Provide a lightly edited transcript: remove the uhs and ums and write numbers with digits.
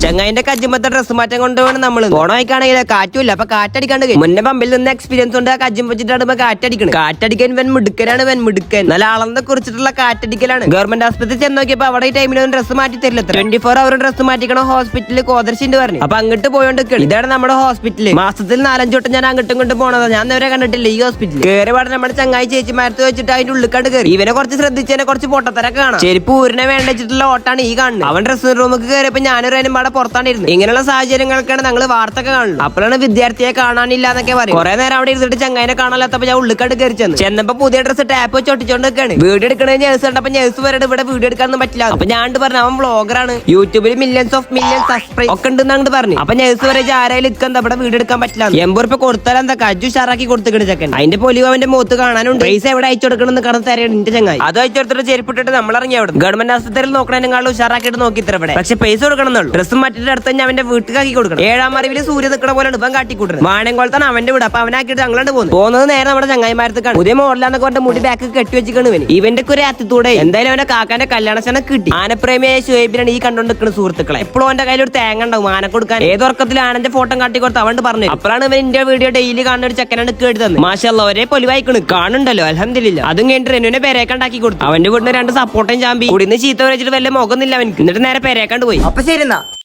ചങ്ങായിന്റെ കജ്ജിമ്പത്തെ dress മാറ്റം കൊണ്ടുപോകണം നമ്മൾ ഓണമായിക്കാണെങ്കിൽ കാറ്റുമില്ല അപ്പൊ കാറ്റടിക്കാണ്ട് മുന്നേ പമ്പിൽ നിന്ന് എക്സ്പീരിയൻസ് ഉണ്ട്. കജ്ജും വെച്ചിട്ടാണ് കാറ്റടിക്കണം. കാറ്റടിക്കാൻ വൻ മിടുക്കനാണ്. നല്ല ആളെന്നെ കുറിച്ചിട്ടുള്ള കാറ്റടിക്കലാണ്. ഗവൺമെന്റ് ആസ്പത്രി ചെന്ന് നോക്കിയപ്പോ അവിടെ ഈ ടൈമിലൊന്നും ഡ്രസ് മാറ്റി തരില്ല. 24 അവർ ഡ്രസ് മാറ്റിക്കണം. ഹോസ്പിറ്റലിൽ കോതർശിണ്ട് പറഞ്ഞു. അപ്പൊ അങ്ങോട്ട് പോയോണ്ട് ഇതാണ് നമ്മുടെ ഹോസ്പിറ്റല്. മാസത്തിൽ 4-5 വട്ടം ഞാൻ അങ്ങോട്ടും ഇങ്ങോട്ട് പോണത്. ഞാൻ നേരെ കണ്ടിട്ടില്ല ഈ ഹോസ്പിറ്റലിൽ. കയറി പാടെ നമ്മുടെ ചങ്ങായി ചേച്ചിമാരത്ത് വെച്ചിട്ട് അതിന്റെ ഉള്ളിക്കാണ്ട് കയറി. ഇവനെ കുറച്ച് ശ്രദ്ധിച്ചതിനെ കുറച്ച് പൊട്ടത്തരൊക്കെ കാണാം. ചെരുപ്പ് ഊരിനെ വേണ്ടിച്ചിട്ടുള്ള ഓട്ടാണ് ഈ കാണുന്നത്. അവൻ ഡ്രസ്സിംഗ് റൂമിൽ കയറിയപ്പോ ഞാനൊരു അതിനും പാടെ പുറത്താണ് ഇരുന്നത്. ഇങ്ങനെയുള്ള സാഹചര്യങ്ങൾക്കാണ് ഞങ്ങൾ വാർത്തൊക്കെ കാണുന്നത്. അപ്പോഴാണ് വിദ്യാർത്ഥിയെ കാണാനില്ല എന്നൊക്കെ പറയും. കുറെ നേരം അവിടെ ഇരുന്നിട്ട് ചങ്ങായിനെ കാണാത്തപ്പോ ഞാൻ ഉള്ളിക്കാണ്ട് കയറി ചെന്നപ്പോ പുതിയ ഡ്രസ്സ് ടാപ്പ് വെച്ച് ഒട്ടിച്ചോണ്ടൊക്കെയാണ്. വീഡിയോ എടുക്കണ നേഴ്സ് കണ്ടപ്പോ നേഴ്സ് വരെ ഇവിടെ വീഡിയോ എടുക്കാനൊന്നും പറ്റില്ല. അപ്പൊ ഞാൻ പറഞ്ഞു അവൻ വ്ളോഗറാണ്, യൂട്യൂബിൽ മില്യൺസ് സബ്സ്ക്രൈബ് ഒക്കെ ഉണ്ടെന്നാണ് പറഞ്ഞു. അപ്പൊ നേഴ്സ് വരെ ആരായാലും ഇക്കെന്താ ഇവിടെ വീഡിയോ എടുക്കാൻ പറ്റില്ല. 80 രൂപ കൊടുത്താൽ എന്താ കജ്ജു ഷാറാക്കി കൊടുത്തിക്കണ ചെക്കൻ. അതിന്റെ പൊലിവ് അവന്റെ മുഖത്ത് കാണാനുണ്ട്. പൈസ എവിടെ അയച്ചു കൊടുക്കണമെന്ന് കടന്ന് തരയാണ് എന്റെ ചങ്ങായി. അത് അയച്ചെടുത്തിട്ട് ചെരുപ്പിട്ടിട്ട് നമ്മൾ ഇറങ്ങി അവിടെ. ഗവൺമെന്റ് ആസ്പത്രിയിൽ നോക്കണേക്കാളും ഉഷാറാക്കിയിട്ട് നോക്കി ഇത്ര ഇവിടെ. പക്ഷെ പൈസ കൊടുക്കണമെന്നുള്ളൂ. ഡ്രസ്സും മറ്റിട്ട് അടുത്ത് തന്നെ അവന്റെ വീട്ടിലാക്കി കൊടുക്കണം. 7-ാം അറിവില് സൂര്യ നിൽക്കണ പോലെ ഇപ്പം കാട്ടിക്കൂട്ടുന്നത്. വാണംകോളത്താണ് അവന്റെ വീട്. അപ്പൊ അവനാക്കിയിട്ട് ഞങ്ങളാണ്ട് പോകുന്നത് നേരെ നമ്മുടെ ചങ്ങായിമാരത്തേക്കാണ്. പുതിയ മോഡലാന്നൊക്കെ പറഞ്ഞ മുടി ബാക്ക് കെട്ടി വെച്ചിരിക്കണ് ഇവന്. ഇവന്റെ ഒരു അത്തിത്തൂടെ എന്തായാലും അവന്റെ കാക്കാന്റെ കല്യാണശനം കിട്ടി. ആനപ്രേമിയായ ഷുഹൈബിനാണ് ഈ കണ്ടോണ്ട് നിൽക്കുന്ന സുഹൃത്തുക്കളെ. എപ്പോഴും അവന്റെ കയ്യിൽ ഒരു തേങ്ങ ഉണ്ടാവും ആന കൊടുക്കാൻ. ഏതൊർക്കത്തിൽ ആനന്റെ ഫോട്ടോ കാട്ടി കൊടുത്ത് അവണ്ട് പറഞ്ഞു. അപ്പോഴാണ് ഇവൻ ഇന്ത്യ വീഡിയോ ഡെയിലി കാണുന്ന ഒരു ചെക്കനാണ് കേട്ട് തന്നെ. മാഷല്ല ഒരേ പൊലിവായിക്കണ് കാണുന്നുണ്ടല്ലോ. അൽഹംദുലില്ലാ. അതും കഴിഞ്ഞിട്ട് റെനുവിനെ പെരേക്കണ്ടാക്കി കൊടുത്തു. അവന്റെ വീടിന് 2 സപ്പോർട്ടും ചാമ്പി കുടിന്ന് ചീത്ത വെച്ചിട്ട് വല്ല മുഖമൊന്നുമില്ല അവൻക്ക്. എന്നിട്ട് നേരെ പെരേക്കാണ്ട് പോയി. അപ്പൊ ശരി എന്നാ.